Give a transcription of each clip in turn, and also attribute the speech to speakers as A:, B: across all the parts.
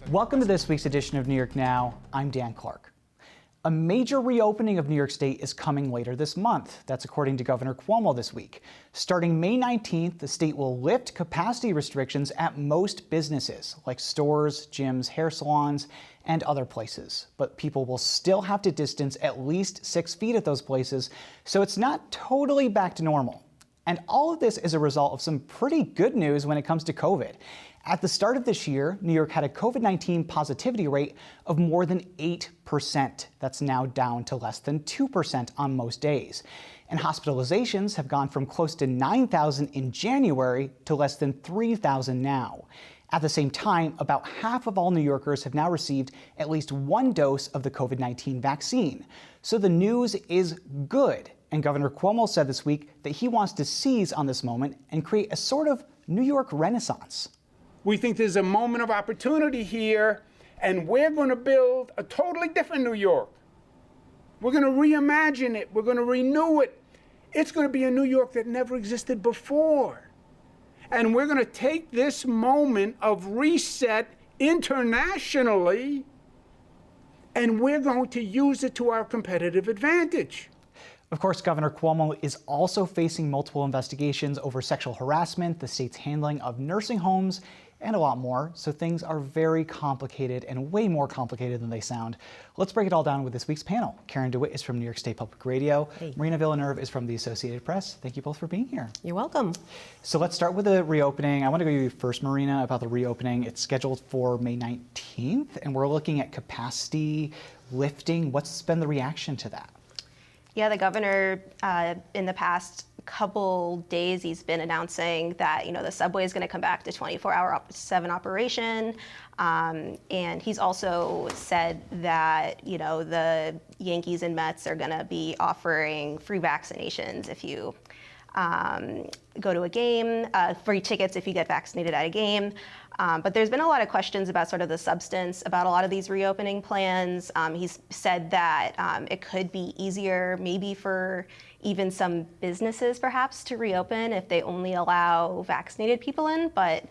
A: Welcome to this week's edition of New York Now. I'm Dan Clark. A major reopening of New York State is coming later this month. That's according to Governor Cuomo this week. Starting May 19th, the state will lift capacity restrictions at most businesses like stores, gyms, hair salons, and other places. But people will still have to distance at least 6 feet at those places, so it's not totally back to normal. And all of this is a result of some pretty good news when it comes to COVID. At the start of this year, New York had a COVID-19 positivity rate of more than 8%. That's now down to less than 2% on most days. And hospitalizations have gone from close to 9,000 in January to less than 3,000 now. At the same time, about half of all New Yorkers have now received at least one dose of the COVID-19 vaccine. So the news is good. And Governor Cuomo said this week that he wants to seize on this moment and create a sort of New York renaissance.
B: We think there's a moment of opportunity here, and we're going to build a totally different New York. We're going to reimagine it. We're going to renew it. It's going to be a New York that never existed before. And we're going to take this moment of reset internationally, and we're going to use it to our competitive advantage.
A: Of course, Governor Cuomo is also facing multiple investigations over sexual harassment, the state's handling of nursing homes, and a lot more. So things are very complicated and way more complicated than they sound. Let's break it all down with this week's panel. Karen DeWitt is from New York State Public Radio.
C: Hey.
A: Marina Villeneuve is from the Associated Press. Thank you both for being here.
C: You're welcome.
A: So let's start with the reopening. I want to go to you first, Marina, about the reopening. It's scheduled for May 19th, and we're looking at capacity lifting. What's been the reaction to that?
D: Yeah, the governor, in the past couple days, he's been announcing that, the subway is going to come back to 24-hour-7 operation. And he's also said that, the Yankees and Mets are going to be offering free vaccinations if you go to a game, free tickets if you get vaccinated at a game. But there's been a lot of questions about sort of the substance about a lot of these reopening plans. He's said that it could be easier maybe for even some businesses perhaps to reopen if they only allow vaccinated people in, but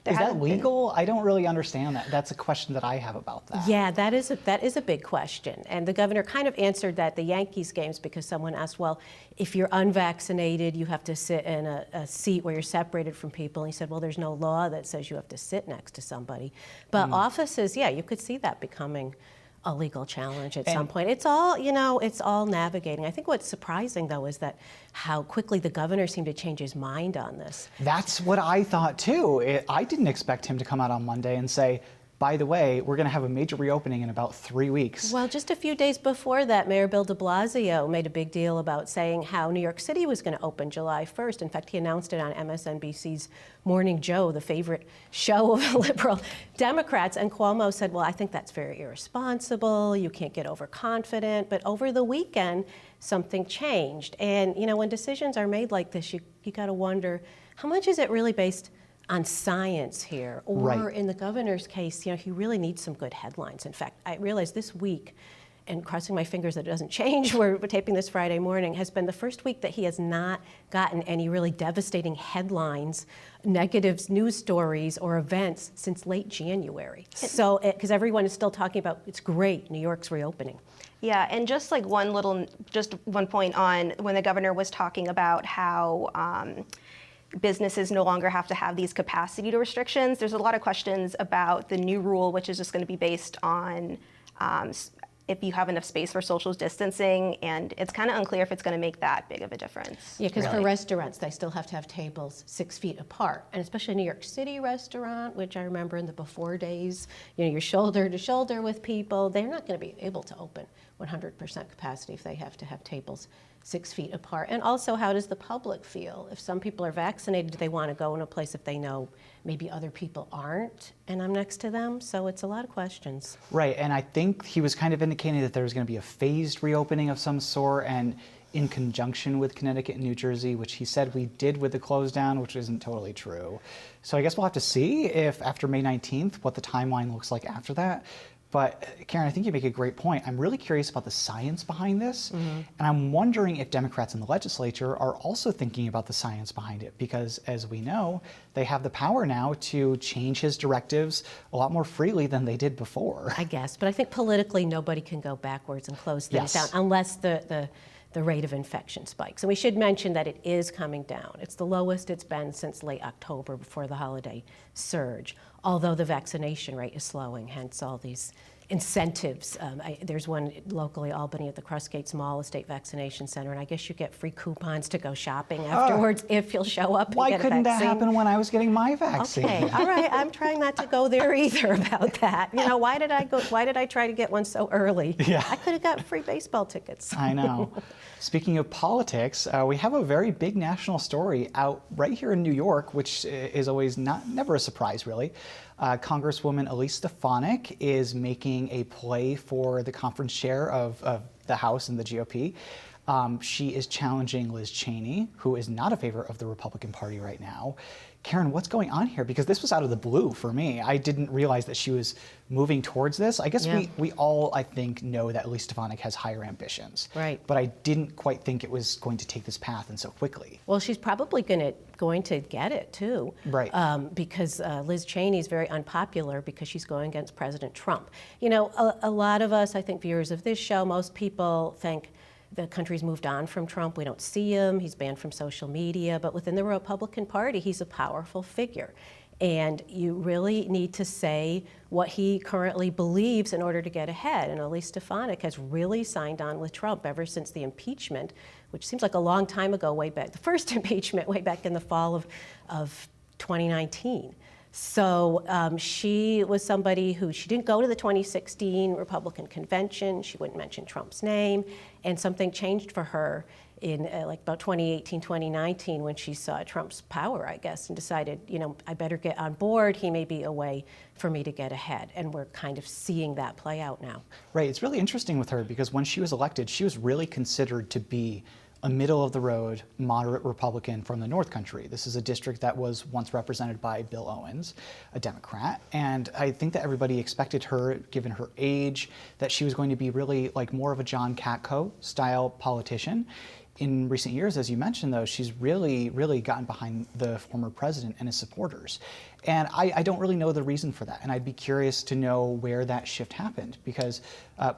A: is that legal? I don't really understand that. That's a question that I have about that.
C: Yeah, that is a big question. And the governor kind of answered that the Yankees games because someone asked, well, if you're unvaccinated, you have to sit in a seat where you're separated from people. And he said, well, there's no law that says you have to sit next to somebody. But offices, yeah, you could see that becoming a legal challenge at some point. It's all, it's all navigating. I think what's surprising, though, is that how quickly the governor seemed to change his mind on this.
A: That's what I thought, too. I didn't expect him to come out on Monday and say, by the way, we're going to have a major reopening in about 3 weeks.
C: Well, just a few days before that, Mayor Bill de Blasio made a big deal about saying how New York City was going to open July 1st. In fact, he announced it on MSNBC's Morning Joe, the favorite show of liberal Democrats. And Cuomo said, well, I think that's very irresponsible. You can't get overconfident. But over the weekend, something changed. And, when decisions are made like this, you got to wonder, how much is it really based on science here? Or in the governor's case, he really needs some good headlines. In fact, I realized this week, and crossing my fingers that it doesn't change, we're taping this Friday morning, has been the first week that he has not gotten any really devastating headlines, negative news stories or events since late January. So, because everyone is still talking about, it's great, New York's reopening.
D: Yeah, and just like just one point on when the governor was talking about how businesses no longer have to have these capacity restrictions. There's a lot of questions about the new rule, which is just going to be based on if you have enough space for social distancing, and it's kind of unclear if it's going to make that big of a difference.
C: Yeah, because for restaurants, they still have to have tables 6 feet apart, and especially a New York City restaurant, which I remember in the before days, you're shoulder to shoulder with people. They're not going to be able to open 100% capacity if they have to have tables 6 feet apart. And also, how does the public feel? If some people are vaccinated, do they want to go in a place if they know maybe other people aren't and I'm next to them? So it's a lot of questions.
A: Right, and I think he was kind of indicating that there was going to be a phased reopening of some sort, and in conjunction with Connecticut and New Jersey, which he said we did with the close down, which isn't totally true. So I guess we'll have to see if after May 19th, what the timeline looks like after that. But Karen, I think you make a great point. I'm really curious about the science behind this, and I'm wondering if Democrats in the legislature are also thinking about the science behind it, because as we know, they have the power now to change his directives a lot more freely than they did before.
C: I guess, but I think politically nobody can go backwards and close things
A: Yes.
C: down unless the rate of infection spikes. And we should mention that it is coming down. It's the lowest it's been since late October before the holiday surge, although the vaccination rate is slowing, hence all these incentives. There's one locally, Albany, at the Crossgates Mall, a state vaccination center, and I guess you get free coupons to go shopping afterwards if you'll show up and
A: Why
C: get a
A: couldn't that
C: vaccine.
A: happen when I was getting my vaccine?
C: Okay, all right. I'm trying not to go there either about that. You know, why did I try to get one so early?
A: Yeah.
C: I could have got free baseball tickets.
A: I know. Speaking of politics, we have a very big national story out right here in New York, which is always never a surprise, really. Congresswoman Elise Stefanik is making a play for the conference chair of the House and the GOP. She is challenging Liz Cheney, who is not a favorite of the Republican Party right now. Karen, what's going on here? Because this was out of the blue for me. I didn't realize that she was moving towards this. I guess
C: Yeah.
A: we all, I think, know that Elise Stefanik has higher ambitions.
C: Right.
A: But I didn't quite think it was going to take this path and so quickly.
C: Well, she's probably going to get it too.
A: Right.
C: Because Liz Cheney is very unpopular because she's going against President Trump. You know, a lot of us, I think, viewers of this show, most people think the country's moved on from Trump. We don't see him. He's banned from social media. But within the Republican Party, he's a powerful figure. And you really need to say what he currently believes in order to get ahead. And Elise Stefanik has really signed on with Trump ever since the impeachment, which seems like a long time ago, way back, the first impeachment way back in the fall of 2019. So she was somebody who, she didn't go to the 2016 Republican convention, she wouldn't mention Trump's name, and something changed for her in like about 2018, 2019, when she saw Trump's power, I guess, and decided, you know, I better get on board, he may be a way for me to get ahead. And we're kind of seeing that play out now.
A: Right, it's really interesting with her because when she was elected, she was really considered to be a middle-of-the-road, moderate Republican from the North Country. This is a district that was once represented by Bill Owens, a Democrat, and I think that everybody expected her, given her age, that she was going to be really like more of a John Katko style politician. In recent years, as you mentioned, though, she's really gotten behind the former president and his supporters. And I don't really know the reason for that. And I'd be curious to know where that shift happened, because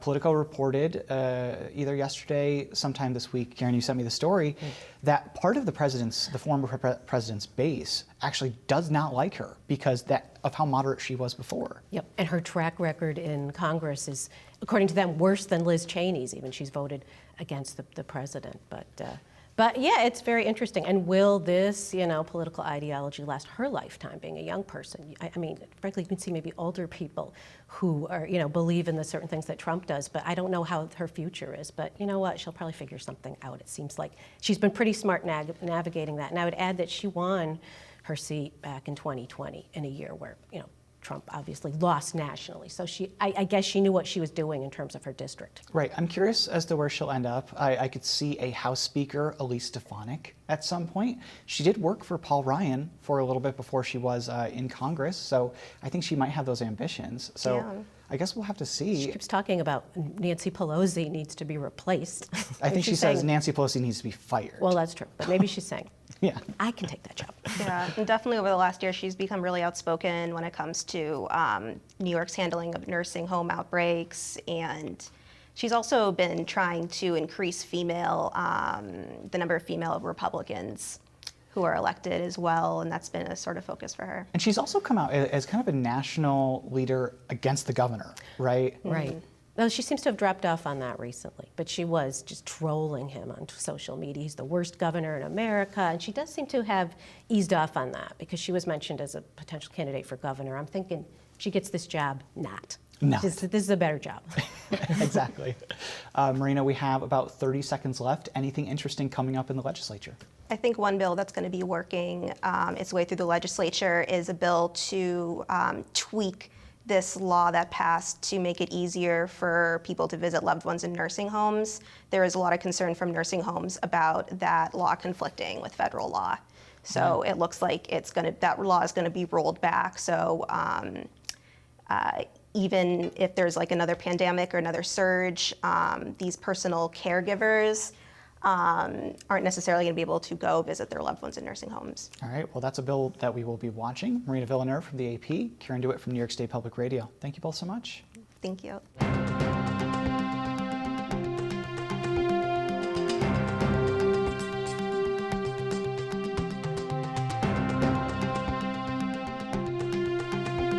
A: Politico reported either yesterday, sometime this week, Karen, you sent me the story, that part of the former president's base actually does not like her because of how moderate she was before.
C: Yep, and her track record in Congress is, according to them, worse than Liz Cheney's. Even she's voted against the president. But yeah, it's very interesting. And will this, you know, political ideology last her lifetime? Being a young person, I mean, frankly, you can see maybe older people who are, you know, believe in the certain things that Trump does. But I don't know how her future is. But you know what? She'll probably figure something out. It seems like she's been pretty smart navigating that. And I would add that she won her seat back in 2020 in a year where, you know, Trump obviously lost nationally. So I guess she knew what she was doing in terms of her district.
A: Right. I'm curious as to where she'll end up. I could see a House Speaker, Elise Stefanik, at some point. She did work for Paul Ryan for a little bit before she was in Congress, so I think she might have those ambitions. So
D: Yeah.
A: I guess we'll have to see.
C: She keeps talking about Nancy Pelosi needs to be replaced.
A: I think she
C: She's
A: says
C: saying,
A: Nancy Pelosi needs to be fired.
C: well, that's true, but maybe she's saying,
A: yeah.
C: I can take that job.
D: Yeah, and definitely over the last year, she's become really outspoken when it comes to New York's handling of nursing home outbreaks, and she's also been trying to increase the number of female Republicans who are elected as well, and that's been a sort of focus for her.
A: And she's also come out as kind of a national leader against the governor, right?
C: Right. No, she seems to have dropped off on that recently, but she was just trolling him on social media. He's the worst governor in America, and she does seem to have eased off on that because she was mentioned as a potential candidate for governor. I'm thinking if she gets this job, not.
A: Not.
C: This is a better job.
A: Exactly. Marina, we have about 30 seconds left. Anything interesting coming up in the legislature?
D: I think one bill that's going to be working its way through the legislature is a bill to tweak this law that passed to make it easier for people to visit loved ones in nursing homes. There is a lot of concern from nursing homes about that law conflicting with federal law. So it looks like that law is going to be rolled back. So even if there's like another pandemic or another surge, these personal caregivers aren't necessarily going to be able to go visit their loved ones in nursing homes.
A: All right, well, that's a bill that we will be watching. Marina Villeneuve from the AP, Karen DeWitt from New York State Public Radio. Thank you both so much.
D: Thank you.